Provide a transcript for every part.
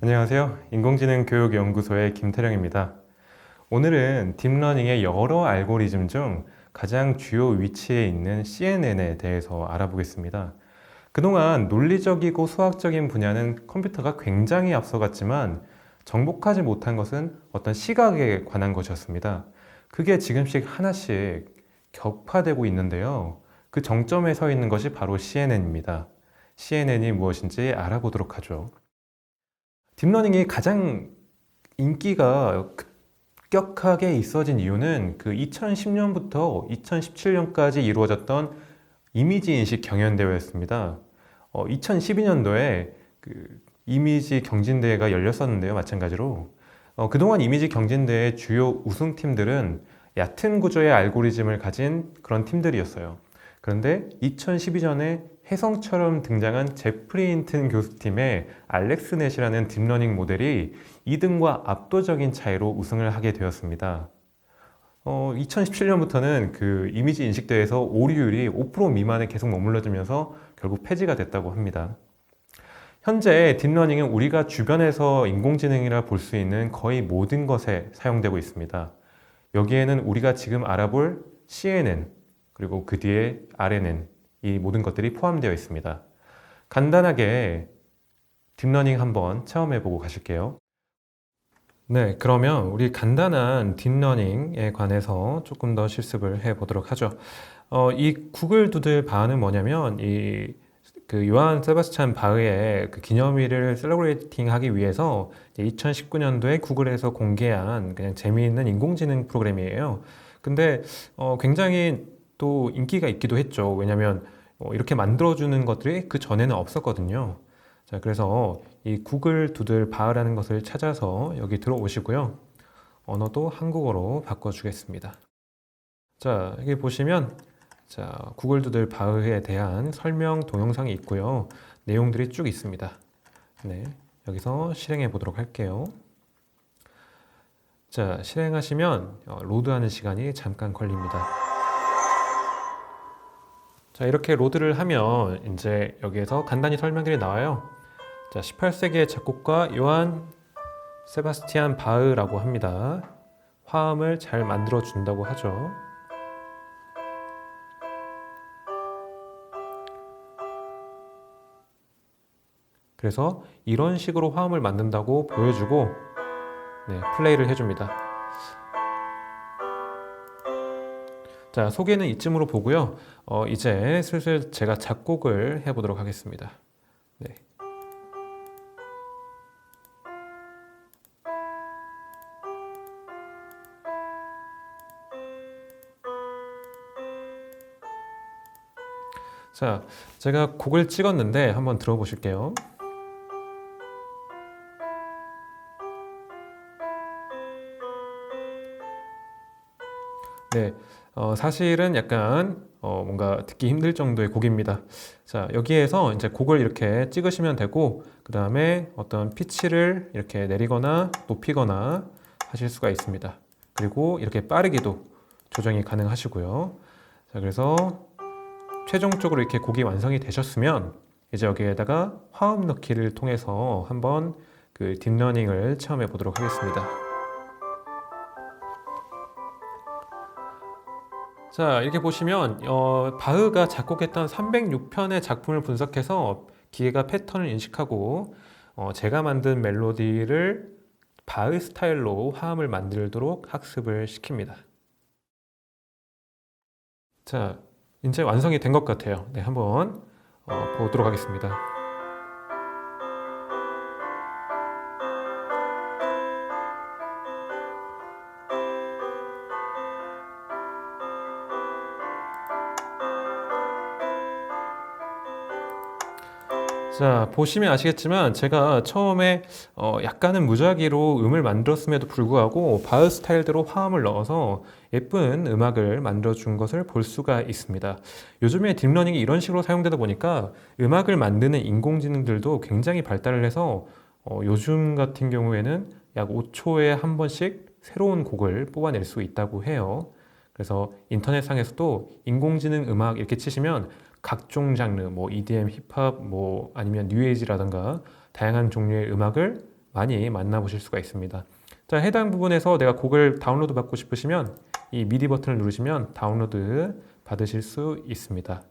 안녕하세요. 인공지능 교육연구소의 김태령입니다. 오늘은 딥러닝의 여러 알고리즘 중 가장 주요 위치에 있는 CNN에 대해서 알아보겠습니다. 그동안 논리적이고 수학적인 분야는 컴퓨터가 굉장히 앞서갔지만 정복하지 못한 것은 어떤 시각에 관한 것이었습니다. 그게 지금씩 하나씩 격화되고 있는데요. 그 정점에 서 있는 것이 바로 CNN입니다. CNN이 무엇인지 알아보도록 하죠. 딥러닝이 가장 인기가 급격하게 있어진 이유는 그 2010년부터 2017년까지 이루어졌던 이미지 인식 경연대회였습니다. 2012년도에 그 이미지 경진대회가 열렸었는데요, 마찬가지로. 그동안 이미지 경진대회 주요 우승팀들은 얕은 구조의 알고리즘을 가진 그런 팀들이었어요. 그런데 2012년에 혜성처럼 등장한 제프리 힌튼 교수팀의 알렉스넷이라는 딥러닝 모델이 2등과 압도적인 차이로 우승을 하게 되었습니다. 2017년부터는 그 이미지 인식대에서 오류율이 5% 미만에 계속 머물러지면서 결국 폐지가 됐다고 합니다. 현재 딥러닝은 우리가 주변에서 인공지능이라 볼 수 있는 거의 모든 것에 사용되고 있습니다. 여기에는 우리가 지금 알아볼 CNN, 그리고 그 뒤에 RNN, 이 모든 것들이 포함되어 있습니다. 간단하게 딥러닝 한번 체험해보고 가실게요. 네, 그러면 우리 간단한 딥러닝에 관해서 조금 더 실습을 해보도록 하죠. 이 구글 두들 바는 뭐냐면 그 요한 세바스찬 바흐의 그 기념일을 셀러브레이팅 하기 위해서 2019년도에 구글에서 공개한 그냥 재미있는 인공지능 프로그램이에요. 근데 굉장히 또 인기가 있기도 했죠. 왜냐면 이렇게 만들어주는 것들이 그 전에는 없었거든요. 자, 그래서 이 구글 두들 바라는 것을 찾아서 여기 들어오시고요. 언어도 한국어로 바꿔주겠습니다. 자, 여기 보시면 자, 구글 두들 바흐에 대한 설명 동영상이 있고요. 내용들이 쭉 있습니다. 네, 여기서 실행해 보도록 할게요. 자, 실행하시면 로드하는 시간이 잠깐 걸립니다. 자, 이렇게 로드를 하면 이제 여기에서 간단히 설명들이 나와요. 자, 18세기의 작곡가 요한 세바스티안 바흐라고 합니다. 화음을 잘 만들어 준다고 하죠. 그래서 이런 식으로 화음을 만든다고 보여주고 네, 플레이를 해줍니다. 자, 소개는 이쯤으로 보고요. 이제 슬슬 제가 작곡을 해보도록 하겠습니다. 네. 자, 제가 곡을 찍었는데 한번 들어보실게요. 네, 사실은 약간 뭔가 듣기 힘들 정도의 곡입니다. 자, 여기에서 이제 곡을 이렇게 찍으시면 되고 그 다음에 어떤 피치를 이렇게 내리거나 높이거나 하실 수가 있습니다. 그리고 이렇게 빠르기도 조정이 가능하시고요. 자, 그래서 최종적으로 이렇게 곡이 완성이 되셨으면 이제 여기에다가 화음 넣기를 통해서 한번 그 딥러닝을 체험해 보도록 하겠습니다. 자, 이렇게 보시면 바흐가 작곡했던 306편의 작품을 분석해서 기계가 패턴을 인식하고 제가 만든 멜로디를 바흐 스타일로 화음을 만들도록 학습을 시킵니다. 자, 이제 완성이 된 것 같아요. 네, 한번 보도록 하겠습니다. 자, 보시면 아시겠지만 제가 처음에 약간은 무작위로 음을 만들었음에도 불구하고 바흐 스타일대로 화음을 넣어서 예쁜 음악을 만들어 준 것을 볼 수가 있습니다. 요즘에 딥러닝이 이런 식으로 사용되다 보니까 음악을 만드는 인공지능들도 굉장히 발달을 해서 요즘 같은 경우에는 약 5초에 한 번씩 새로운 곡을 뽑아낼 수 있다고 해요. 그래서 인터넷상에서도 인공지능 음악 이렇게 치시면 각종 장르, 뭐 EDM, 힙합, 뭐 아니면 뉴에이지라든가 다양한 종류의 음악을 많이 만나보실 수가 있습니다. 자, 해당 부분에서 내가 곡을 다운로드 받고 싶으시면 이 미디 버튼을 누르시면 다운로드 받으실 수 있습니다.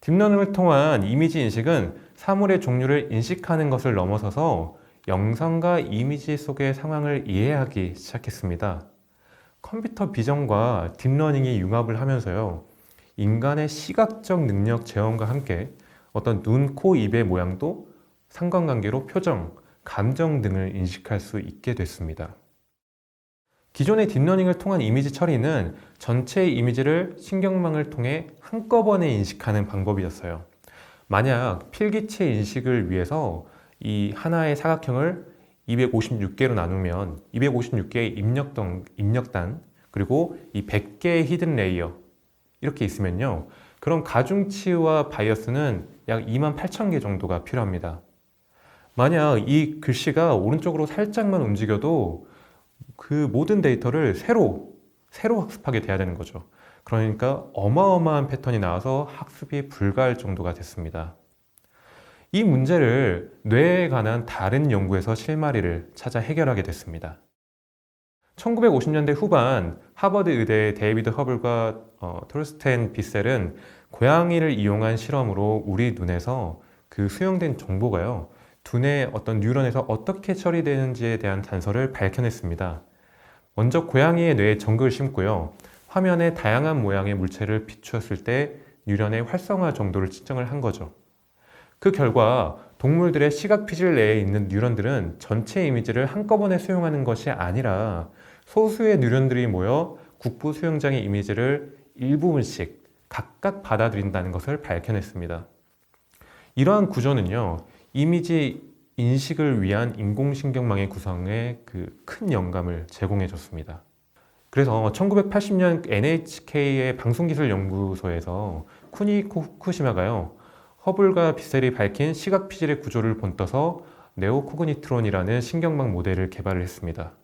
딥러닝을 통한 이미지 인식은 사물의 종류를 인식하는 것을 넘어서서 영상과 이미지 속의 상황을 이해하기 시작했습니다. 컴퓨터 비전과 딥러닝이 융합을 하면서요, 인간의 시각적 능력 재현과 함께 어떤 눈, 코, 입의 모양도 상관관계로 표정, 감정 등을 인식할 수 있게 됐습니다. 기존의 딥러닝을 통한 이미지 처리는 전체 이미지를 신경망을 통해 한꺼번에 인식하는 방법이었어요. 만약 필기체 인식을 위해서 이 하나의 사각형을 256개로 나누면 256개의 입력단 그리고 이 100개의 히든 레이어 이렇게 있으면요, 그럼 가중치와 바이어스는 약 28,000개 정도가 필요합니다. 만약 이 글씨가 오른쪽으로 살짝만 움직여도 그 모든 데이터를 새로 학습하게 돼야 되는 거죠. 그러니까 어마어마한 패턴이 나와서 학습이 불가할 정도가 됐습니다. 이 문제를 뇌에 관한 다른 연구에서 실마리를 찾아 해결하게 됐습니다. 1950년대 후반 하버드 의대의 데이비드 허블과 토르스텐 비셀은 고양이를 이용한 실험으로 우리 눈에서 그 수용된 정보가요, 두뇌의 어떤 뉴런에서 어떻게 처리되는지에 대한 단서를 밝혀냈습니다. 먼저 고양이의 뇌에 전극을 심고요, 화면에 다양한 모양의 물체를 비추었을 때 뉴런의 활성화 정도를 측정을 한 거죠. 그 결과 동물들의 시각 피질 내에 있는 뉴런들은 전체 이미지를 한꺼번에 수용하는 것이 아니라 소수의 뉴런들이 모여 국부 수용장의 이미지를 일부분씩 각각 받아들인다는 것을 밝혀냈습니다. 이러한 구조는요, 이미지 인식을 위한 인공신경망의 구성에 그 큰 영감을 제공해 줬습니다. 그래서 1980년 NHK의 방송기술연구소에서 쿠니코 후쿠시마가요, 허블과 비셀이 밝힌 시각 피질의 구조를 본떠서 네오코그니트론이라는 신경망 모델을 개발을 했습니다.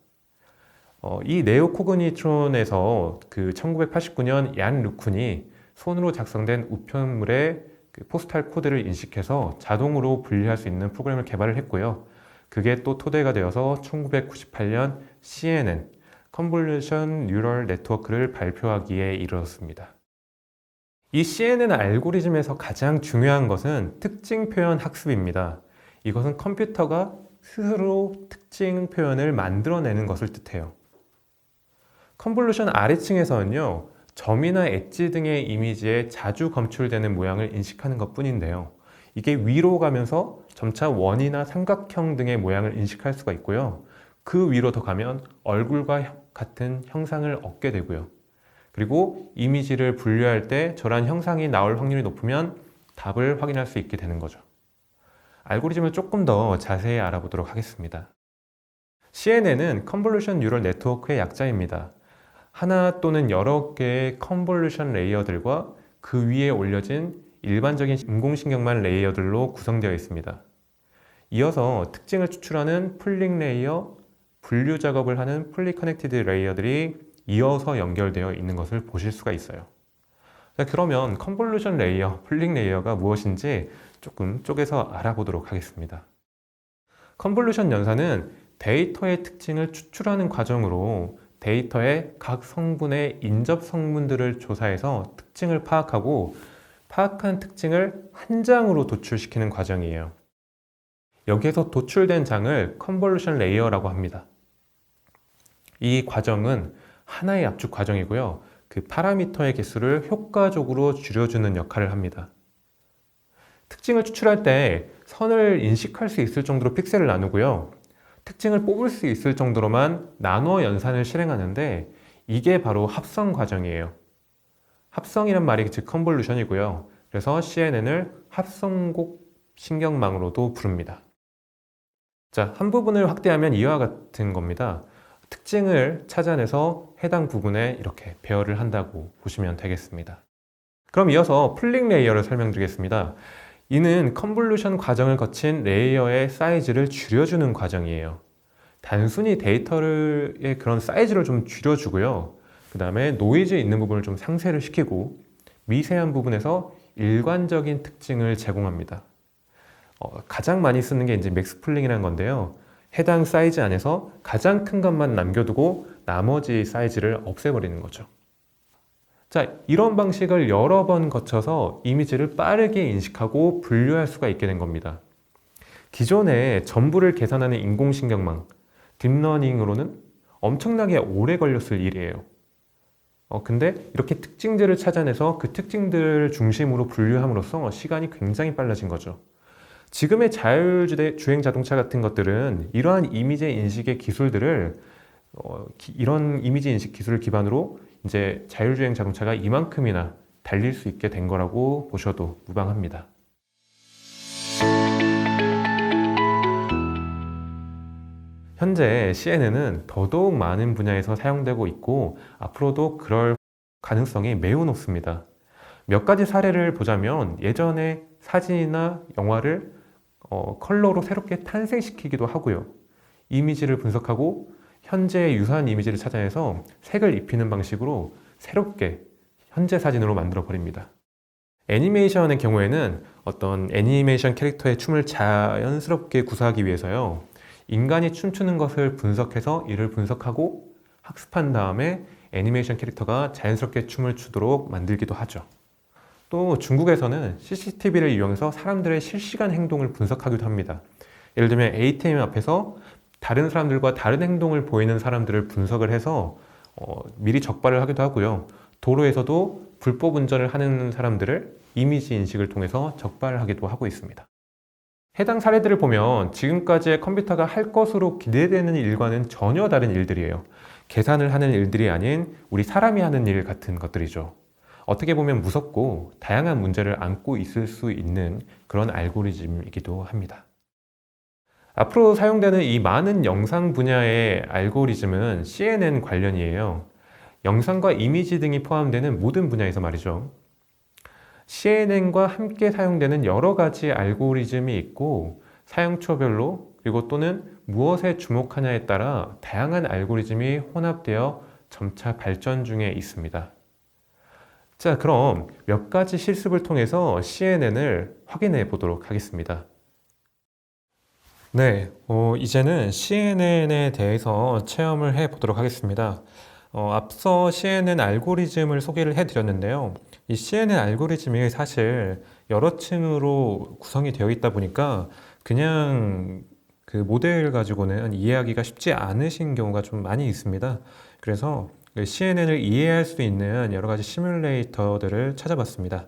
이 네오코그니트론에서 그 1989년 얀 르쿤이 손으로 작성된 우편물의 그 포스탈 코드를 인식해서 자동으로 분리할 수 있는 프로그램을 개발을 했고요. 그게 또 토대가 되어서 1998년 CNN, 컨볼루션 뉴럴 네트워크를 발표하기에 이르렀습니다. 이 CNN 알고리즘에서 가장 중요한 것은 특징 표현 학습입니다. 이것은 컴퓨터가 스스로 특징 표현을 만들어내는 것을 뜻해요. 컨볼루션 아래층에서는요, 점이나 엣지 등의 이미지에 자주 검출되는 모양을 인식하는 것 뿐인데요, 이게 위로 가면서 점차 원이나 삼각형 등의 모양을 인식할 수가 있고요, 그 위로 더 가면 얼굴과 같은 형상을 얻게 되고요, 그리고 이미지를 분류할 때 저런 형상이 나올 확률이 높으면 답을 확인할 수 있게 되는 거죠. 알고리즘을 조금 더 자세히 알아보도록 하겠습니다. CNN은 컨볼루션 뉴럴 네트워크의 약자입니다. 하나 또는 여러 개의 컨볼루션 레이어들과 그 위에 올려진 일반적인 인공신경망 레이어들로 구성되어 있습니다. 이어서 특징을 추출하는 풀링 레이어, 분류 작업을 하는 풀리 커넥티드 레이어들이 이어서 연결되어 있는 것을 보실 수가 있어요. 자, 그러면 컨볼루션 레이어, 풀링 레이어가 무엇인지 조금 쪼개서 알아보도록 하겠습니다. 컨볼루션 연산은 데이터의 특징을 추출하는 과정으로 데이터의 각 성분의 인접 성분들을 조사해서 특징을 파악하고 파악한 특징을 한 장으로 도출시키는 과정이에요. 여기에서 도출된 장을 컨볼루션 레이어라고 합니다. 이 과정은 하나의 압축 과정이고요, 그 파라미터의 개수를 효과적으로 줄여주는 역할을 합니다. 특징을 추출할 때 선을 인식할 수 있을 정도로 픽셀을 나누고요, 특징을 뽑을 수 있을 정도로만 나눠 연산을 실행하는데 이게 바로 합성 과정이에요. 합성이란 말이 즉 컨볼루션이고요. 그래서 CNN을 합성곡 신경망으로도 부릅니다. 자, 한 부분을 확대하면 이와 같은 겁니다. 특징을 찾아내서 해당 부분에 이렇게 배열을 한다고 보시면 되겠습니다. 그럼 이어서 풀링 레이어를 설명드리겠습니다. 이는 컨볼루션 과정을 거친 레이어의 사이즈를 줄여주는 과정이에요. 단순히 데이터의 그런 사이즈를 좀 줄여주고요, 그 다음에 노이즈 있는 부분을 좀 상쇄를 시키고 미세한 부분에서 일관적인 특징을 제공합니다. 가장 많이 쓰는 게 이제 맥스 풀링이라는 건데요. 해당 사이즈 안에서 가장 큰 것만 남겨두고 나머지 사이즈를 없애버리는 거죠. 자, 이런 방식을 여러 번 거쳐서 이미지를 빠르게 인식하고 분류할 수가 있게 된 겁니다. 기존에 전부를 계산하는 인공신경망, 딥러닝으로는 엄청나게 오래 걸렸을 일이에요. 근데 이렇게 특징들을 찾아내서 그 특징들을 중심으로 분류함으로써 시간이 굉장히 빨라진 거죠. 지금의 자율주행 자동차 같은 것들은 이러한 이미지 인식의 기술들을 이런 이미지 인식 기술을 기반으로 이제 자율주행 자동차가 이만큼이나 달릴 수 있게 된 거라고 보셔도 무방합니다. 현재 CNN은 더더욱 많은 분야에서 사용되고 있고 앞으로도 그럴 가능성이 매우 높습니다. 몇 가지 사례를 보자면 예전에 사진이나 영화를 컬러로 새롭게 탄생시키기도 하고요. 이미지를 분석하고 현재의 유사한 이미지를 찾아내서 색을 입히는 방식으로 새롭게 현재 사진으로 만들어 버립니다. 애니메이션의 경우에는 어떤 애니메이션 캐릭터의 춤을 자연스럽게 구사하기 위해서요. 인간이 춤추는 것을 분석해서 이를 분석하고 학습한 다음에 애니메이션 캐릭터가 자연스럽게 춤을 추도록 만들기도 하죠. 또 중국에서는 CCTV를 이용해서 사람들의 실시간 행동을 분석하기도 합니다. 예를 들면 ATM 앞에서 다른 사람들과 다른 행동을 보이는 사람들을 분석을 해서 미리 적발을 하기도 하고요. 도로에서도 불법 운전을 하는 사람들을 이미지 인식을 통해서 적발하기도 하고 있습니다. 해당 사례들을 보면 지금까지의 컴퓨터가 할 것으로 기대되는 일과는 전혀 다른 일들이에요. 계산을 하는 일들이 아닌 우리 사람이 하는 일 같은 것들이죠. 어떻게 보면 무섭고 다양한 문제를 안고 있을 수 있는 그런 알고리즘이기도 합니다. 앞으로 사용되는 이 많은 영상 분야의 알고리즘은 CNN 관련이에요. 영상과 이미지 등이 포함되는 모든 분야에서 말이죠. CNN과 함께 사용되는 여러 가지 알고리즘이 있고 사용처별로 그리고 또는 무엇에 주목하냐에 따라 다양한 알고리즘이 혼합되어 점차 발전 중에 있습니다. 자, 그럼 몇 가지 실습을 통해서 CNN을 확인해 보도록 하겠습니다. 네, 이제는 CNN에 대해서 체험을 해 보도록 하겠습니다. 앞서 CNN 알고리즘을 소개를 해 드렸는데요. 이 CNN 알고리즘이 사실 여러 층으로 구성이 되어 있다 보니까 그냥 그 모델 가지고는 이해하기가 쉽지 않으신 경우가 좀 많이 있습니다. 그래서 CNN을 이해할 수 있는 여러 가지 시뮬레이터들을 찾아봤습니다.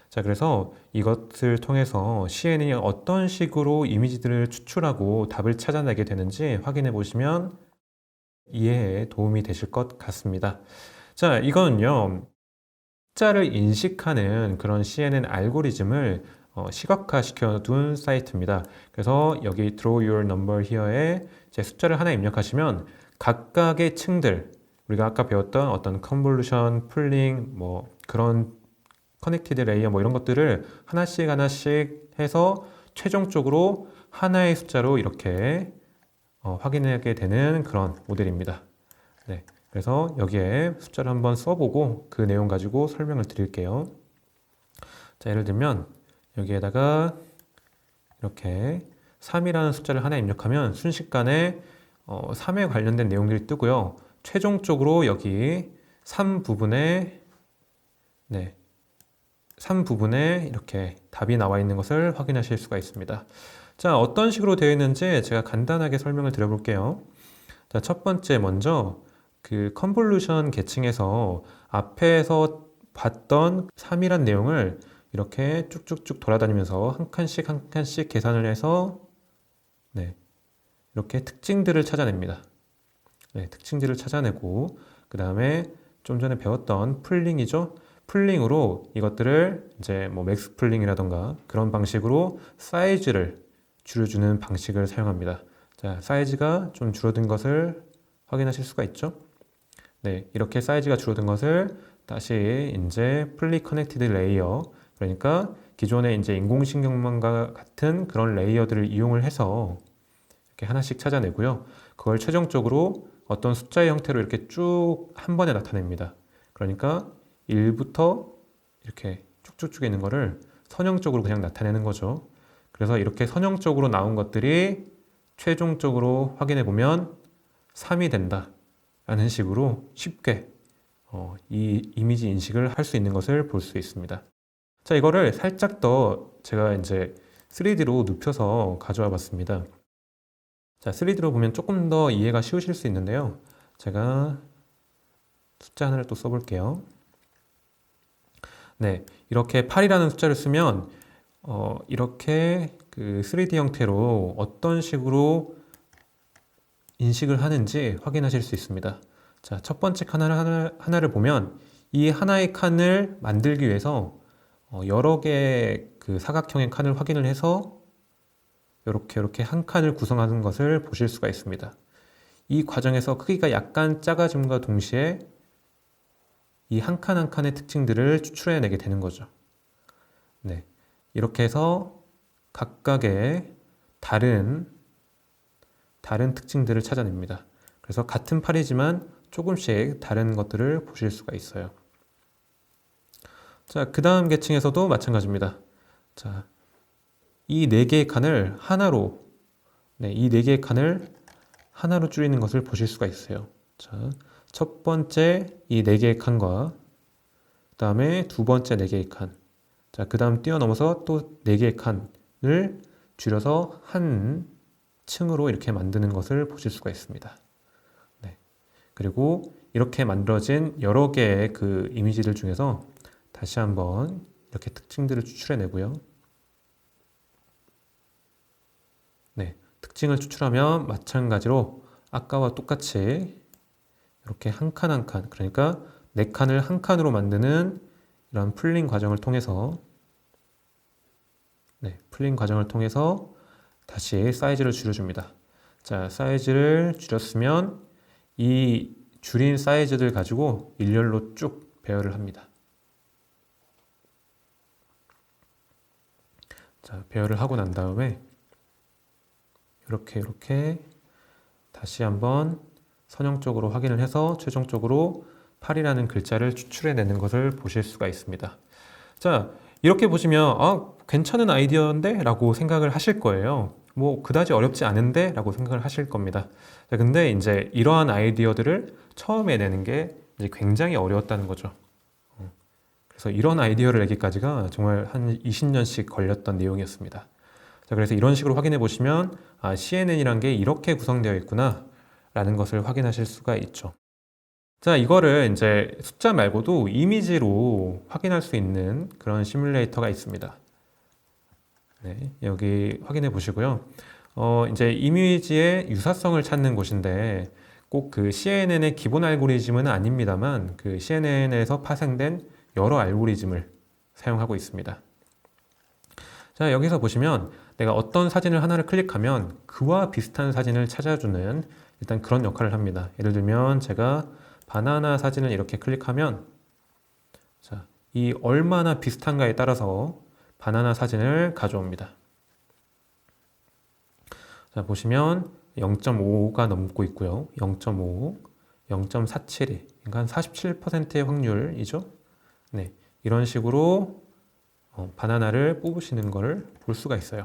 자, 그래서 이것을 통해서 CNN이 어떤 식으로 이미지들을 추출하고 답을 찾아내게 되는지 확인해 보시면 이해에 도움이 되실 것 같습니다. 자, 이거는요, 숫자를 인식하는 그런 CNN 알고리즘을 시각화시켜 둔 사이트입니다. 그래서 여기 Draw Your Number Here에 제 숫자를 하나 입력하시면 각각의 층들, 우리가 아까 배웠던 어떤 컨볼루션, 풀링, 뭐 그런 커넥티드 레이어 뭐 이런 것들을 하나씩 하나씩 해서 최종적으로 하나의 숫자로 이렇게 확인하게 되는 그런 모델입니다. 네, 그래서 여기에 숫자를 한번 써보고 그 내용 가지고 설명을 드릴게요. 자, 예를 들면 여기에다가 이렇게 3이라는 숫자를 하나 입력하면 순식간에 3에 관련된 내용들이 뜨고요. 최종적으로 여기 3 부분에 3 부분에 이렇게 답이 나와 있는 것을 확인하실 수가 있습니다. 자, 어떤 식으로 되어 있는지 제가 간단하게 설명을 드려볼게요. 자, 첫 번째 먼저 그 컨볼루션 계층에서 앞에서 봤던 3이란 내용을 이렇게 쭉쭉쭉 돌아다니면서 한 칸씩 한 칸씩 계산을 해서 이렇게 특징들을 찾아냅니다. 특징들을 찾아내고 그 다음에 좀 전에 배웠던 풀링이죠. 풀링으로 이것들을 이제 뭐 맥스 풀링이라던가 그런 방식으로 사이즈를 줄여주는 방식을 사용합니다. 자, 사이즈가 좀 줄어든 것을 확인하실 수가 있죠. 네, 이렇게 사이즈가 줄어든 것을 다시 이제 풀리 커넥티드 레이어, 그러니까 기존의 이제 인공신경망과 같은 그런 레이어들을 이용을 해서 이렇게 하나씩 찾아내고요. 그걸 최종적으로 어떤 숫자의 형태로 이렇게 쭉 한 번에 나타냅니다. 그러니까 1부터 이렇게 쭉쭉쭉 있는 거를 선형적으로 그냥 나타내는 거죠. 그래서 이렇게 선형적으로 나온 것들이 최종적으로 확인해 보면 3이 된다 라는 식으로 쉽게 이 이미지 인식을 할 수 있는 것을 볼 수 있습니다. 자, 이거를 살짝 더 제가 이제 3D로 눕혀서 가져와 봤습니다. 자, 3D로 보면 조금 더 이해가 쉬우실 수 있는데요. 제가 숫자 하나를 또 써볼게요. 네, 이렇게 8이라는 숫자를 쓰면 이렇게 그 3D 형태로 어떤 식으로 인식을 하는지 확인하실 수 있습니다. 자, 첫 번째 칸 하나를 보면 이 하나의 칸을 만들기 위해서 여러 개의 그 사각형의 칸을 확인을 해서 이렇게 한 칸을 구성하는 것을 보실 수가 있습니다. 이 과정에서 크기가 약간 작아짐과 동시에 이 한 칸 한 칸의 특징들을 추출해내게 되는 거죠. 네, 이렇게 해서 각각의 다른 특징들을 찾아냅니다. 그래서 같은 팔이지만 조금씩 다른 것들을 보실 수가 있어요. 자, 그 다음 계층에서도 마찬가지입니다. 자, 이 네 개의 칸을 하나로, 이 네 개의 칸을 하나로 줄이는 것을 보실 수가 있어요. 자, 첫 번째 이 네 개의 칸과 그 다음에 두 번째 네 개의 칸, 자, 그 다음 뛰어넘어서 또 네 개의 칸을 줄여서 한 층으로 이렇게 만드는 것을 보실 수가 있습니다. 네. 그리고 이렇게 만들어진 여러 개의 그 이미지들 중에서 다시 한번 이렇게 특징들을 추출해 내고요. 네. 특징을 추출하면 마찬가지로 아까와 똑같이 이렇게 한 칸 한 칸, 그러니까 네 칸을 한 칸으로 만드는 이런 풀링 과정을 통해서 다시 사이즈를 줄여줍니다. 자, 사이즈를 줄였으면 이 줄인 사이즈들 가지고 일렬로 쭉 배열을 합니다. 자, 배열을 하고 난 다음에 이렇게 다시 한번 선형적으로 확인을 해서 최종적으로 8이라는 글자를 추출해내는 것을 보실 수가 있습니다. 자, 이렇게 보시면 괜찮은 아이디어인데? 라고 생각을 하실 거예요. 뭐 그다지 어렵지 않은데? 라고 생각을 하실 겁니다. 자, 근데 이제 이러한 아이디어들을 처음에 내는 게 이제 굉장히 어려웠다는 거죠. 그래서 이런 아이디어를 내기까지가 정말 한 20년씩 걸렸던 내용이었습니다. 자, 그래서 이런 식으로 확인해 보시면 CNN이란 게 이렇게 구성되어 있구나 라는 것을 확인하실 수가 있죠. 자, 이거를 이제 숫자 말고도 이미지로 확인할 수 있는 그런 시뮬레이터가 있습니다. 네, 여기 확인해 보시고요. 이제 이미지의 유사성을 찾는 곳인데 꼭 그 CNN의 기본 알고리즘은 아닙니다만 그 CNN에서 파생된 여러 알고리즘을 사용하고 있습니다. 자, 여기서 보시면 내가 어떤 사진을 하나를 클릭하면 그와 비슷한 사진을 찾아주는 일단 그런 역할을 합니다. 예를 들면 제가 바나나 사진을 이렇게 클릭하면 자, 이 얼마나 비슷한가에 따라서 바나나 사진을 가져옵니다. 자, 보시면 0.5가 넘고 있고요. 0.5, 0.472, 그러니까 한 47%의 확률이죠. 네, 이런 식으로 바나나를 뽑으시는 것을 볼 수가 있어요.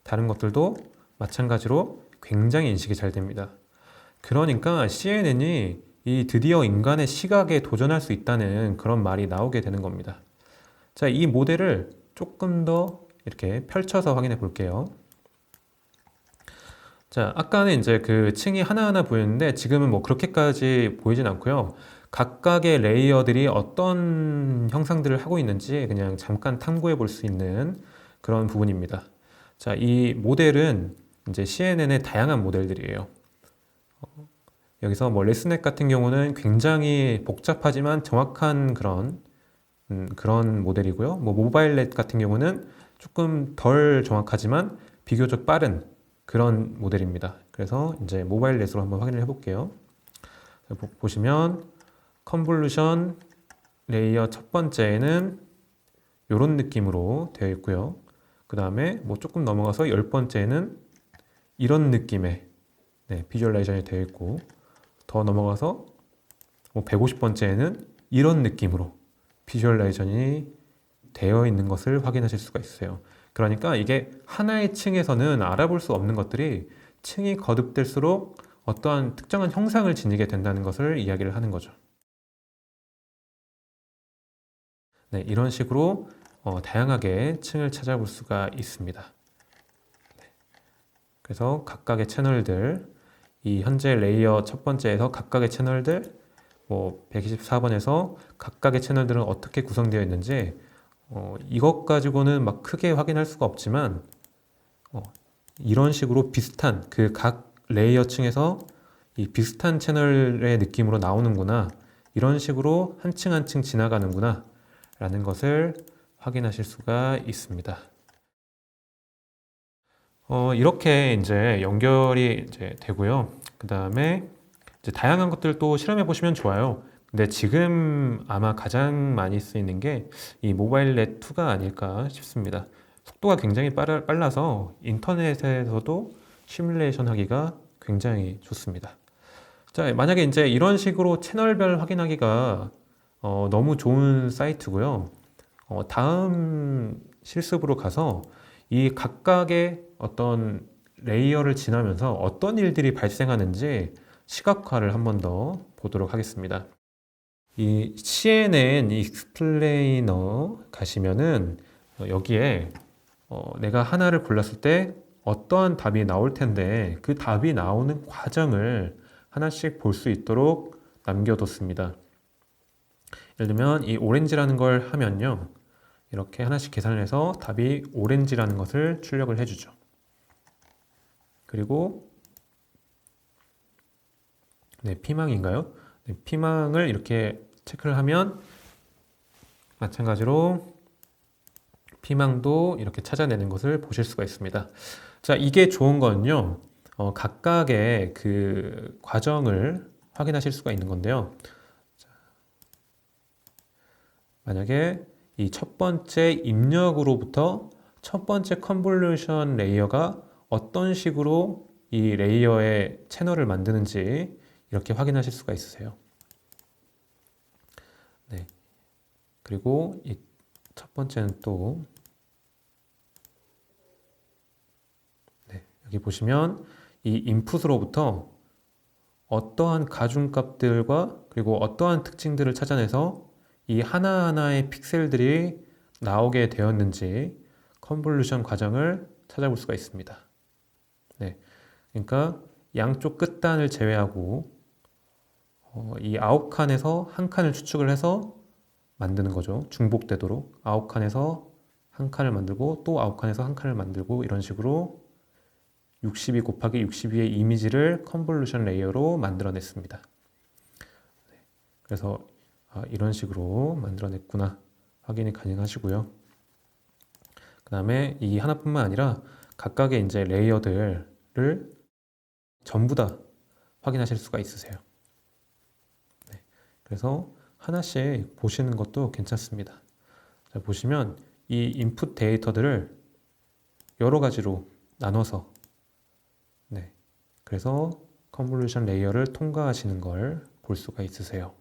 다른 것들도 마찬가지로 굉장히 인식이 잘 됩니다. 그러니까 CNN이 이 드디어 인간의 시각에 도전할 수 있다는 그런 말이 나오게 되는 겁니다. 자, 이 모델을 조금 더 이렇게 펼쳐서 확인해 볼게요. 자, 아까는 이제 그 층이 하나하나 보였는데 지금은 뭐 그렇게까지 보이진 않고요. 각각의 레이어들이 어떤 형상들을 하고 있는지 그냥 잠깐 탐구해 볼 수 있는 그런 부분입니다. 자, 이 모델은 이제 CNN의 다양한 모델들이에요. 여기서 뭐 레스넷 같은 경우는 굉장히 복잡하지만 정확한 그런 모델이고요. 뭐 모바일넷 같은 경우는 조금 덜 정확하지만 비교적 빠른 그런 모델입니다. 그래서 이제 모바일넷으로 한번 확인을 해볼게요. 보시면 컨볼루션 레이어 첫 번째에는 이런 느낌으로 되어 있고요. 그 다음에 뭐 조금 넘어가서 10번째에는 이런 느낌의 비주얼라이제이션이 되어 있고, 더 넘어가서 뭐 150번째에는 이런 느낌으로 비주얼라이제이션이 되어 있는 것을 확인하실 수가 있어요. 그러니까 이게 하나의 층에서는 알아볼 수 없는 것들이 층이 거듭될수록 어떠한 특정한 형상을 지니게 된다는 것을 이야기를 하는 거죠. 네, 이런 식으로 다양하게 층을 찾아볼 수가 있습니다. 그래서 각각의 채널들, 이 현재 레이어 첫 번째에서 각각의 채널들, 뭐 124번에서 각각의 채널들은 어떻게 구성되어 있는지 이것 가지고는 막 크게 확인할 수가 없지만 이런 식으로 비슷한 그 각 레이어 층에서 이 비슷한 채널의 느낌으로 나오는구나, 이런 식으로 한 층 한 층 지나가는구나 라는 것을 확인하실 수가 있습니다. 이렇게 이제 연결이 이제 되고요. 그 다음에 이제 다양한 것들 또 실험해 보시면 좋아요. 근데 지금 아마 가장 많이 쓰이는 게 이 모바일 넷2가 아닐까 싶습니다. 속도가 굉장히 빨라서 인터넷에서도 시뮬레이션 하기가 굉장히 좋습니다. 자, 만약에 이제 이런 식으로 채널별 확인하기가 너무 좋은 사이트고요. 다음 실습으로 가서 이 각각의 어떤 레이어를 지나면서 어떤 일들이 발생하는지 시각화를 한 번 더 보도록 하겠습니다. 이 CNN 익스플레이너 가시면은 여기에 내가 하나를 골랐을 때 어떠한 답이 나올 텐데 그 답이 나오는 과정을 하나씩 볼 수 있도록 남겨뒀습니다. 예를 들면 이 오렌지라는 걸 하면요, 이렇게 하나씩 계산을 해서 답이 오렌지라는 것을 출력을 해주죠. 그리고 네, 피망인가요? 네, 피망을 이렇게 체크를 하면 마찬가지로 피망도 이렇게 찾아내는 것을 보실 수가 있습니다. 자, 이게 좋은 거는요, 각각의 그 과정을 확인하실 수가 있는 건데요. 자, 만약에 이 첫 번째 입력으로부터 첫 번째 컨볼루션 레이어가 어떤 식으로 이 레이어의 채널을 만드는지 이렇게 확인하실 수가 있으세요. 네. 그리고 이 첫 번째는 또 네, 여기 보시면 이 인풋으로부터 어떠한 가중값들과 그리고 어떠한 특징들을 찾아내서 이 하나하나의 픽셀들이 나오게 되었는지 컨볼루션 과정을 찾아볼 수가 있습니다. 네, 그러니까 양쪽 끝단을 제외하고 이 9칸에서 한 칸을 추측을 해서 만드는 거죠. 중복되도록 9칸에서 한 칸을 만들고 또 9칸에서 한 칸을 만들고, 이런 식으로 62 곱하기 62의 이미지를 컨볼루션 레이어로 만들어냈습니다. 그래서 이런 식으로 만들어냈구나 확인이 가능하시고요. 그 다음에 이 하나뿐만 아니라 각각의 이제 레이어들을 전부 다 확인하실 수가 있으세요. 네, 그래서 하나씩 보시는 것도 괜찮습니다. 자, 보시면 이 인풋 데이터들을 여러 가지로 나눠서 네, 그래서 컨볼루션 레이어를 통과하시는 걸 볼 수가 있으세요.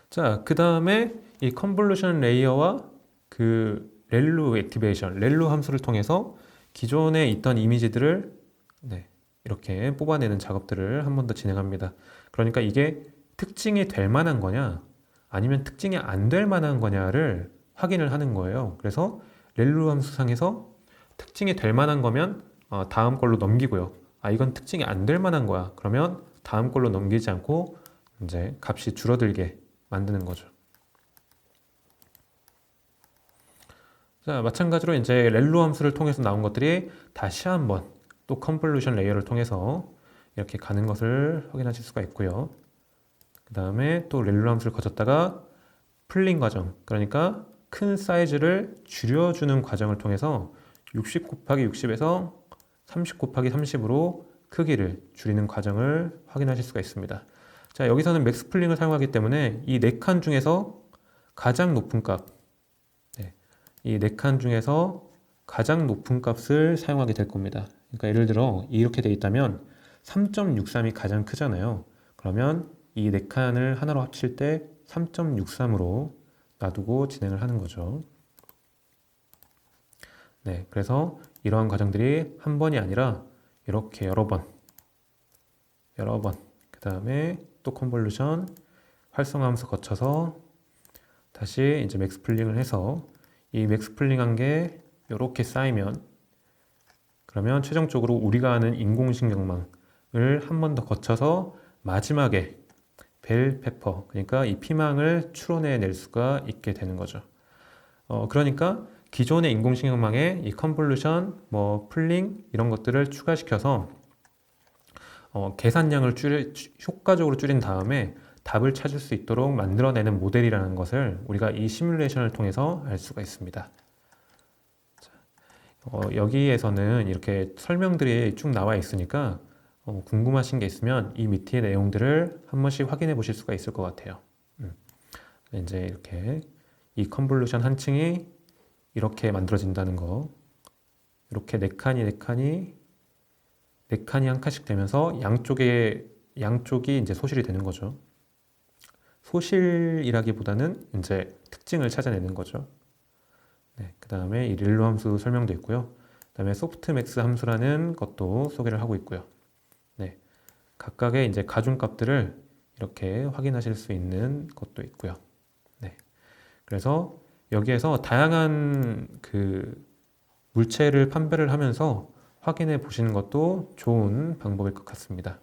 자, 그 다음에 이 컨볼루션 레이어와 그 렐루 액티베이션, 렐루 함수를 통해서 기존에 있던 이미지들을 네, 이렇게 뽑아내는 작업들을 한 번 더 진행합니다. 그러니까 이게 특징이 될 만한 거냐 아니면 특징이 안 될 만한 거냐를 확인을 하는 거예요. 그래서 렐루 함수상에서 특징이 될 만한 거면 다음 걸로 넘기고요. 이건 특징이 안 될 만한 거야. 그러면 다음 걸로 넘기지 않고 이제 값이 줄어들게 만드는 거죠. 자, 마찬가지로 이제 렐루 함수를 통해서 나온 것들이 다시 한번 또 컨볼루션 레이어를 통해서 이렇게 가는 것을 확인하실 수가 있고요. 그 다음에 또 렐루 함수를 거쳤다가 플린 과정, 그러니까 큰 사이즈를 줄여주는 과정을 통해서 60 곱하기 60에서 30 곱하기 30으로 크기를 줄이는 과정을 확인하실 수가 있습니다. 자, 여기서는 맥스 플링을 사용하기 때문에 이 4칸 중에서 가장 높은 값, 이 4칸 중에서 가장 높은 값을 사용하게 될 겁니다. 그러니까 예를 들어 이렇게 돼 있다면 3.63이 가장 크잖아요. 그러면 이 4칸을 하나로 합칠 때 3.63으로 놔두고 진행을 하는 거죠. 네, 그래서 이러한 과정들이 한 번이 아니라 이렇게 여러 번, 그 다음에 또 컨볼루션 활성화하면서 거쳐서 다시 이제 맥스 풀링을 해서 이 맥스 풀링한 게 이렇게 쌓이면 그러면 최종적으로 우리가 아는 인공신경망을 한 번 더 거쳐서 마지막에 벨 페퍼, 그러니까 이 피망을 추론해낼 수가 있게 되는 거죠. 그러니까 기존의 인공신경망에 이 컨볼루션, 뭐 풀링 이런 것들을 추가시켜서 계산량을 효과적으로 줄인 다음에 답을 찾을 수 있도록 만들어내는 모델이라는 것을 우리가 이 시뮬레이션을 통해서 알 수가 있습니다. 여기에서는 이렇게 설명들이 쭉 나와 있으니까 궁금하신 게 있으면 이 밑에 내용들을 한 번씩 확인해 보실 수가 있을 것 같아요. 이제 이렇게 이 컨볼루션 한 층이 이렇게 만들어진다는 거, 이렇게 네 칸이 한 칸씩 되면서 양쪽이 이제 소실이 되는 거죠. 소실이라기보다는 이제 특징을 찾아내는 거죠. 네, 그 다음에 이 릴로 함수 설명도 있고요. 그 다음에 소프트맥스 함수라는 것도 소개를 하고 있고요. 네, 각각의 이제 가중값들을 이렇게 확인하실 수 있는 것도 있고요. 네, 그래서 여기에서 다양한 그 물체를 판별을 하면서 확인해 보시는 것도 좋은 방법일 것 같습니다.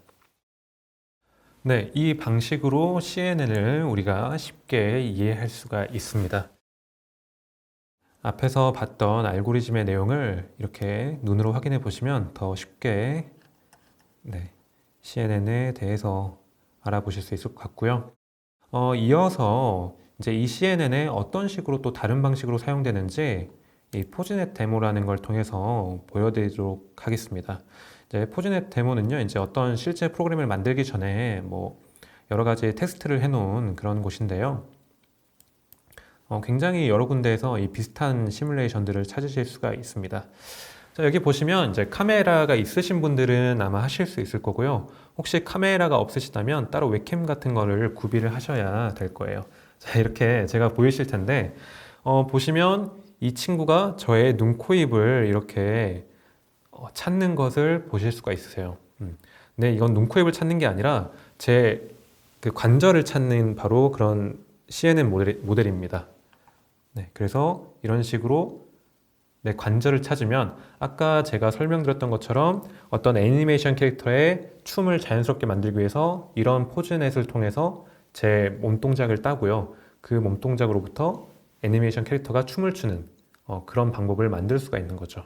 네, 이 방식으로 CNN을 우리가 쉽게 이해할 수가 있습니다. 앞에서 봤던 알고리즘의 내용을 이렇게 눈으로 확인해 보시면 더 쉽게 CNN에 대해서 알아보실 수 있을 것 같고요. 이어서 이제 이 CNN에 어떤 식으로 또 다른 방식으로 사용되는지 이 포즈넷 데모라는 걸 통해서 보여드리도록 하겠습니다. 이제 포즈넷 데모는요, 이제 어떤 실제 프로그램을 만들기 전에 뭐 여러 가지 테스트를 해놓은 그런 곳인데요. 굉장히 여러 군데에서 이 비슷한 시뮬레이션들을 찾으실 수가 있습니다. 자, 여기 보시면 이제 카메라가 있으신 분들은 아마 하실 수 있을 거고요. 혹시 카메라가 없으시다면 따로 웹캠 같은 거를 구비를 하셔야 될 거예요. 자, 이렇게 제가 보이실 텐데, 보시면 이 친구가 저의 눈, 코, 입을 이렇게 찾는 것을 보실 수가 있으세요. 근데 이건 눈, 코, 입을 찾는 게 아니라 제 그 관절을 찾는 바로 그런 CNN 모델입니다. 네, 그래서 이런 식으로 내 관절을 찾으면 아까 제가 설명드렸던 것처럼 어떤 애니메이션 캐릭터의 춤을 자연스럽게 만들기 위해서 이런 포즈넷을 통해서 제 몸동작을 따고요. 그 몸동작으로부터 애니메이션 캐릭터가 춤을 추는 그런 방법을 만들 수가 있는 거죠.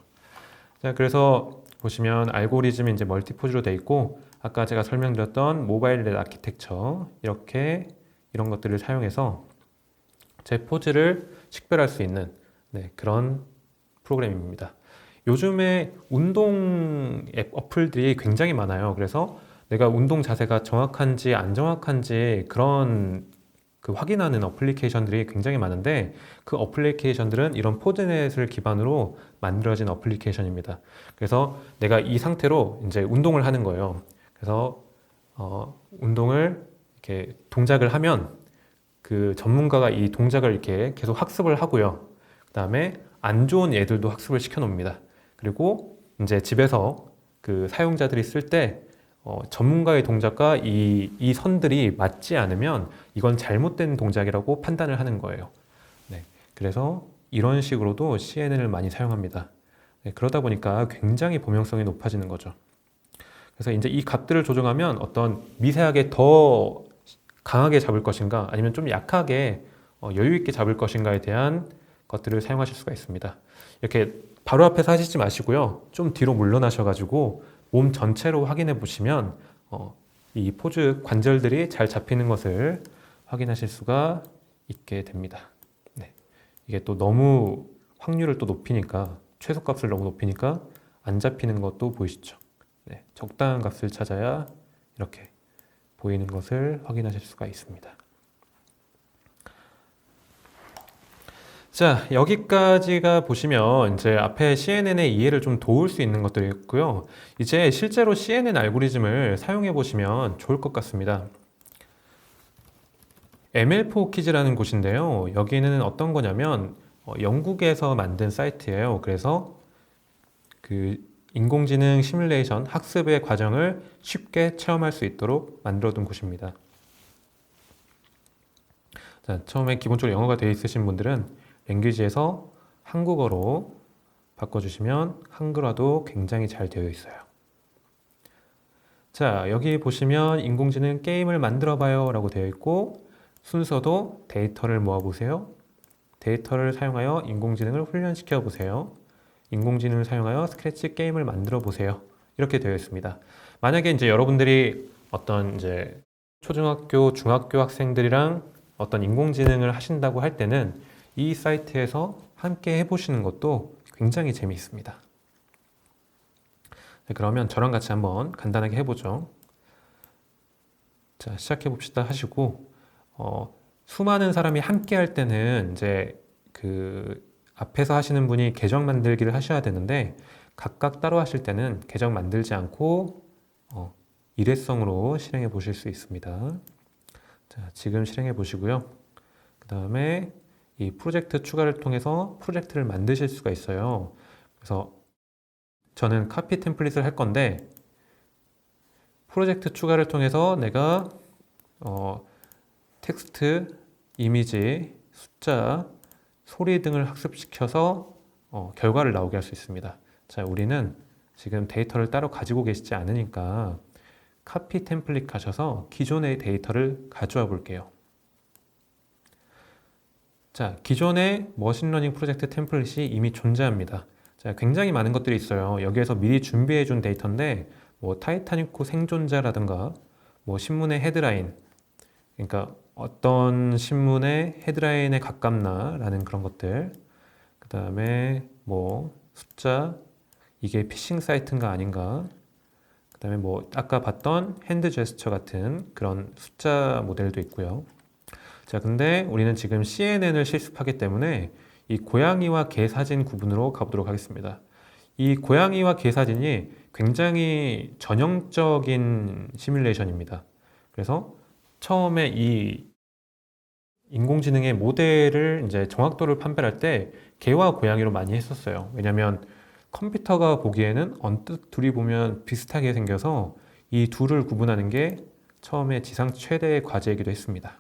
자, 그래서 보시면 알고리즘이 이제 멀티포즈로 되어 있고 아까 제가 설명드렸던 모바일 넷 아키텍처 이런 것들을 사용해서 제 포즈를 식별할 수 있는 그런 프로그램입니다. 요즘에 운동 앱 어플들이 굉장히 많아요. 그래서 내가 운동 자세가 정확한지 안 정확한지 그런 확인하는 어플리케이션들이 굉장히 많은데 그 어플리케이션들은 이런 포즈넷을 기반으로 만들어진 어플리케이션입니다. 그래서 내가 이 상태로 이제 운동을 하는 거예요. 그래서 운동을 이렇게 동작을 하면 그 전문가가 이 동작을 이렇게 계속 학습을 하고요. 그 다음에 안 좋은 예들도 학습을 시켜 놓습니다. 그리고 이제 집에서 그 사용자들이 쓸 때 전문가의 동작과 이 선들이 맞지 않으면 이건 잘못된 동작이라고 판단을 하는 거예요. 네, 그래서 이런 식으로도 CNN을 많이 사용합니다. 네, 그러다 보니까 굉장히 범용성이 높아지는 거죠. 그래서 이제 이 값들을 조정하면 어떤 미세하게 더 강하게 잡을 것인가 아니면 좀 약하게 여유 있게 잡을 것인가에 대한 것들을 사용하실 수가 있습니다. 이렇게 바로 앞에서 하시지 마시고요. 좀 뒤로 물러나셔가지고 몸 전체로 확인해 보시면 이 포즈 관절들이 잘 잡히는 것을 확인하실 수가 있게 됩니다. 네. 이게 또 너무 확률을 또 높이니까 최소값을 너무 높이니까 안 잡히는 것도 보이시죠? 네. 적당한 값을 찾아야 이렇게 보이는 것을 확인하실 수가 있습니다. 자, 여기까지가 보시면 이제 앞에 CNN의 이해를 좀 도울 수 있는 것들이 있고요. 이제 실제로 CNN 알고리즘을 사용해 보시면 좋을 것 같습니다. ML4 키즈라는 곳인데요. 여기는 어떤 거냐면 영국에서 만든 사이트예요. 그래서 그 인공지능 시뮬레이션 학습의 과정을 쉽게 체험할 수 있도록 만들어 둔 곳입니다. 자, 처음에 기본적으로 영어가 되어 있으신 분들은 랭귀지에서 한국어로 바꿔주시면 한글화도 굉장히 잘 되어 있어요. 자, 여기 보시면 인공지능 게임을 만들어 봐요 라고 되어 있고, 순서도 데이터를 모아 보세요, 데이터를 사용하여 인공지능을 훈련시켜 보세요, 인공지능을 사용하여 스크래치 게임을 만들어 보세요, 이렇게 되어 있습니다. 만약에 이제 여러분들이 어떤 이제 초중학교, 중학교 학생들이랑 어떤 인공지능을 하신다고 할 때는 이 사이트에서 함께 해보시는 것도 굉장히 재미있습니다. 네, 그러면 저랑 같이 한번 간단하게 해보죠. 자, 시작해 봅시다 하시고, 수많은 사람이 함께 할 때는 이제 그 앞에서 하시는 분이 계정 만들기를 하셔야 되는데, 각각 따로 하실 때는 계정 만들지 않고 일회성으로 실행해 보실 수 있습니다. 자, 지금 실행해 보시고요. 그 다음에 이 프로젝트 추가를 통해서 프로젝트를 만드실 수가 있어요. 그래서 저는 카피 템플릿을 할 건데, 프로젝트 추가를 통해서 내가 텍스트, 이미지, 숫자, 소리 등을 학습시켜서 결과를 나오게 할 수 있습니다. 자, 우리는 지금 데이터를 따로 가지고 계시지 않으니까 카피 템플릿 가셔서 기존의 데이터를 가져와 볼게요. 자, 기존의 머신러닝 프로젝트 템플릿이 이미 존재합니다. 자, 굉장히 많은 것들이 있어요. 여기에서 미리 준비해 준 데이터인데, 뭐 타이타닉호 생존자라든가 뭐 신문의 헤드라인, 그러니까 어떤 신문의 헤드라인에 가깝나 라는 그런 것들, 그 다음에 뭐 숫자, 이게 피싱 사이트인가 아닌가, 그 다음에 뭐 아까 봤던 핸드 제스처 같은 그런 숫자 모델도 있고요. 자, 근데 우리는 지금 CNN을 실습하기 때문에 이 고양이와 개 사진 구분으로 가보도록 하겠습니다. 이 고양이와 개 사진이 굉장히 전형적인 시뮬레이션입니다. 그래서 처음에 이 인공지능의 모델을 이제 정확도를 판별할 때 개와 고양이로 많이 했었어요. 왜냐하면 컴퓨터가 보기에는 언뜻 둘이 보면 비슷하게 생겨서 이 둘을 구분하는 게 처음에 지상 최대의 과제이기도 했습니다.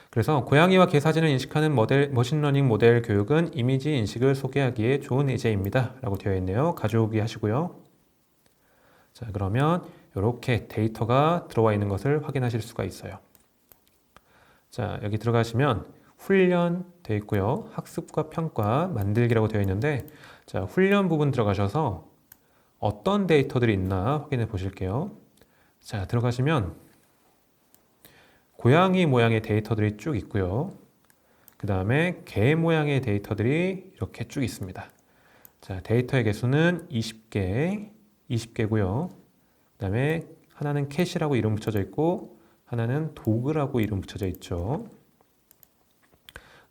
그래서 고양이와 개 사진을 인식하는 머신러닝 모델 교육은 이미지 인식을 소개하기에 좋은 예제입니다 라고 되어 있네요. 가져오기 하시고요. 자, 그러면 이렇게 데이터가 들어와 있는 것을 확인하실 수가 있어요. 자, 여기 들어가시면 훈련 되어 있고요. 학습과 평가, 만들기라고 되어 있는데, 자, 훈련 부분 들어가셔서 어떤 데이터들이 있나 확인해 보실게요. 자, 들어가시면 고양이 모양의 데이터들이 쭉 있고요. 그 다음에 개 모양의 데이터들이 이렇게 쭉 있습니다. 자, 데이터의 개수는 20개고요. 그 다음에 하나는 캣이라고 이름 붙여져 있고, 하나는 도그라고 이름 붙여져 있죠.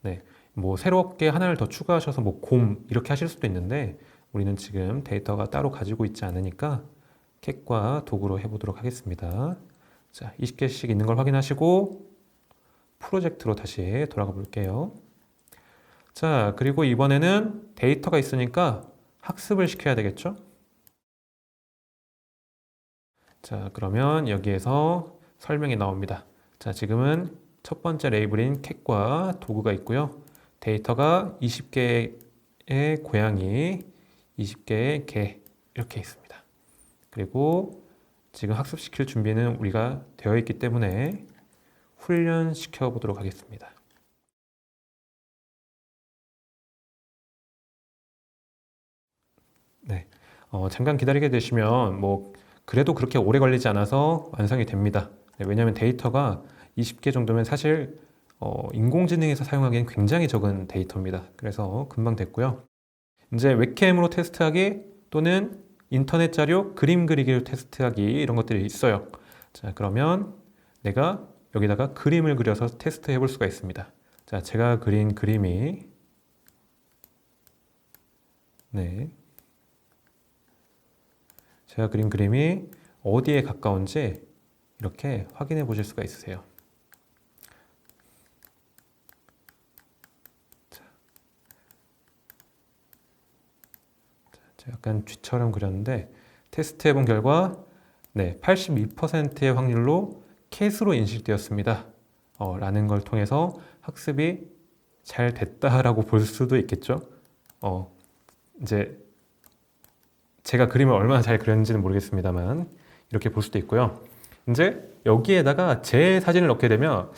네, 뭐 새롭게 하나를 더 추가하셔서 뭐 곰 이렇게 하실 수도 있는데, 우리는 지금 데이터가 따로 가지고 있지 않으니까 캣과 도그로 해보도록 하겠습니다. 자, 20개씩 있는 걸 확인하시고 프로젝트로 다시 돌아가 볼게요. 자, 그리고 이번에는 데이터가 있으니까 학습을 시켜야 되겠죠? 자, 그러면 여기에서 설명이 나옵니다. 자, 지금은 첫 번째 레이블인 캣과 도구가 있고요. 데이터가 20개의 고양이, 20개의 개 이렇게 있습니다. 그리고 지금 학습시킬 준비는 우리가 되어 있기 때문에 훈련시켜 보도록 하겠습니다. 네, 잠깐 기다리게 되시면 뭐 그래도 그렇게 오래 걸리지 않아서 완성이 됩니다. 네, 왜냐하면 데이터가 20개 정도면 사실 인공지능에서 사용하기엔 굉장히 적은 데이터입니다. 그래서 금방 됐고요. 이제 웹캠으로 테스트하기 또는 인터넷 자료 그림 그리기로 테스트하기 이런 것들이 있어요. 자, 그러면 내가 여기다가 그림을 그려서 테스트해 볼 수가 있습니다. 자, 제가 그린 그림이 네, 제가 그린 그림이 어디에 가까운지 이렇게 확인해 보실 수가 있으세요. 약간 쥐처럼 그렸는데 테스트 해본 결과 82%의 확률로 캣으로 인식되었습니다. 라는 걸 통해서 학습이 잘 됐다라고 볼 수도 있겠죠. 이제 제가 그림을 얼마나 잘 그렸는지는 모르겠습니다만 이렇게 볼 수도 있고요. 이제 여기에다가 제 사진을 넣게 되면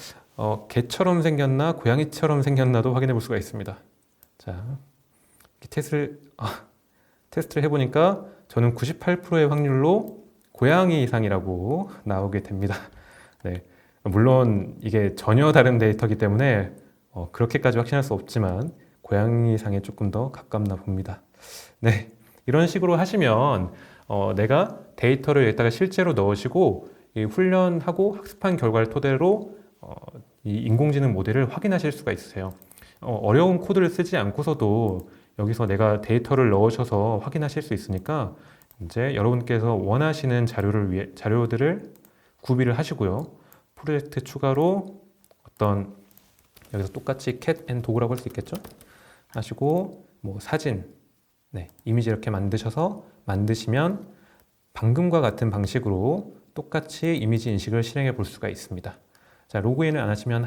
개처럼 생겼나 고양이처럼 생겼나도 확인해 볼 수가 있습니다. 자, 테스트를 해보니까 저는 98%의 확률로 고양이 이상이라고 나오게 됩니다. 네, 물론 이게 전혀 다른 데이터이기 때문에 그렇게까지 확신할 수 없지만 고양이 이상에 조금 더 가깝나 봅니다. 네, 이런 식으로 하시면 내가 데이터를 여기다가 실제로 넣으시고 이 훈련하고 학습한 결과를 토대로 이 인공지능 모델을 확인하실 수가 있으세요. 어려운 코드를 쓰지 않고서도 여기서 내가 데이터를 넣으셔서 확인하실 수 있으니까 이제 여러분께서 원하시는 자료들을 구비를 하시고요. 프로젝트 추가로 어떤 여기서 똑같이 cat and dog라고 할 수 있겠죠? 하시고 뭐 사진, 이미지 이렇게 만드시면 방금과 같은 방식으로 똑같이 이미지 인식을 실행해 볼 수가 있습니다. 자, 로그인을 안 하시면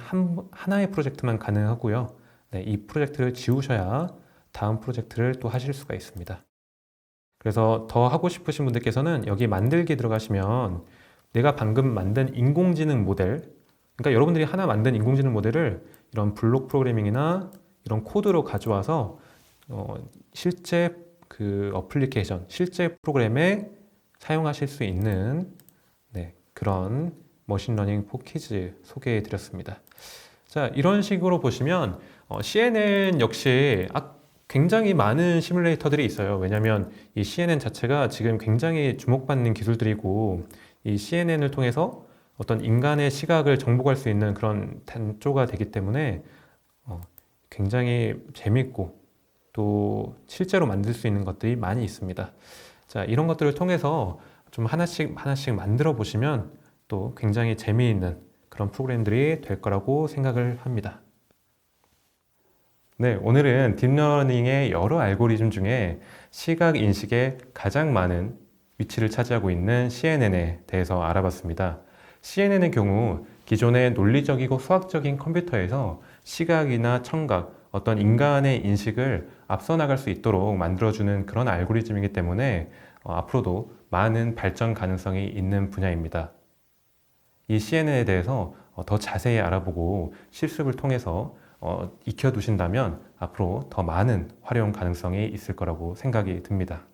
하나의 프로젝트만 가능하고요. 이 프로젝트를 지우셔야 다음 프로젝트를 또 하실 수가 있습니다. 그래서 더 하고 싶으신 분들께서는 여기 만들기 들어가시면 내가 방금 만든 인공지능 모델, 그러니까 여러분들이 하나 만든 인공지능 모델을 이런 블록 프로그래밍이나 이런 코드로 가져와서 실제 그 어플리케이션, 실제 프로그램에 사용하실 수 있는 그런 머신러닝 포 키즈 소개해 드렸습니다. 자, 이런 식으로 보시면 CNN 역시 굉장히 많은 시뮬레이터들이 있어요. 왜냐하면 이 CNN 자체가 지금 굉장히 주목받는 기술들이고 이 CNN을 통해서 어떤 인간의 시각을 정복할 수 있는 그런 단조가 되기 때문에 굉장히 재밌고 또 실제로 만들 수 있는 것들이 많이 있습니다. 자, 이런 것들을 통해서 좀 하나씩 만들어 보시면 또 굉장히 재미있는 그런 프로그램들이 될 거라고 생각을 합니다. 네, 오늘은 딥러닝의 여러 알고리즘 중에 시각 인식에 가장 많은 위치를 차지하고 있는 CNN에 대해서 알아봤습니다. CNN의 경우 기존의 논리적이고 수학적인 컴퓨터에서 시각이나 청각, 어떤 인간의 인식을 앞서 나갈 수 있도록 만들어주는 그런 알고리즘이기 때문에 앞으로도 많은 발전 가능성이 있는 분야입니다. 이 CNN에 대해서 더 자세히 알아보고 실습을 통해서 익혀두신다면 앞으로 더 많은 활용 가능성이 있을 거라고 생각이 듭니다.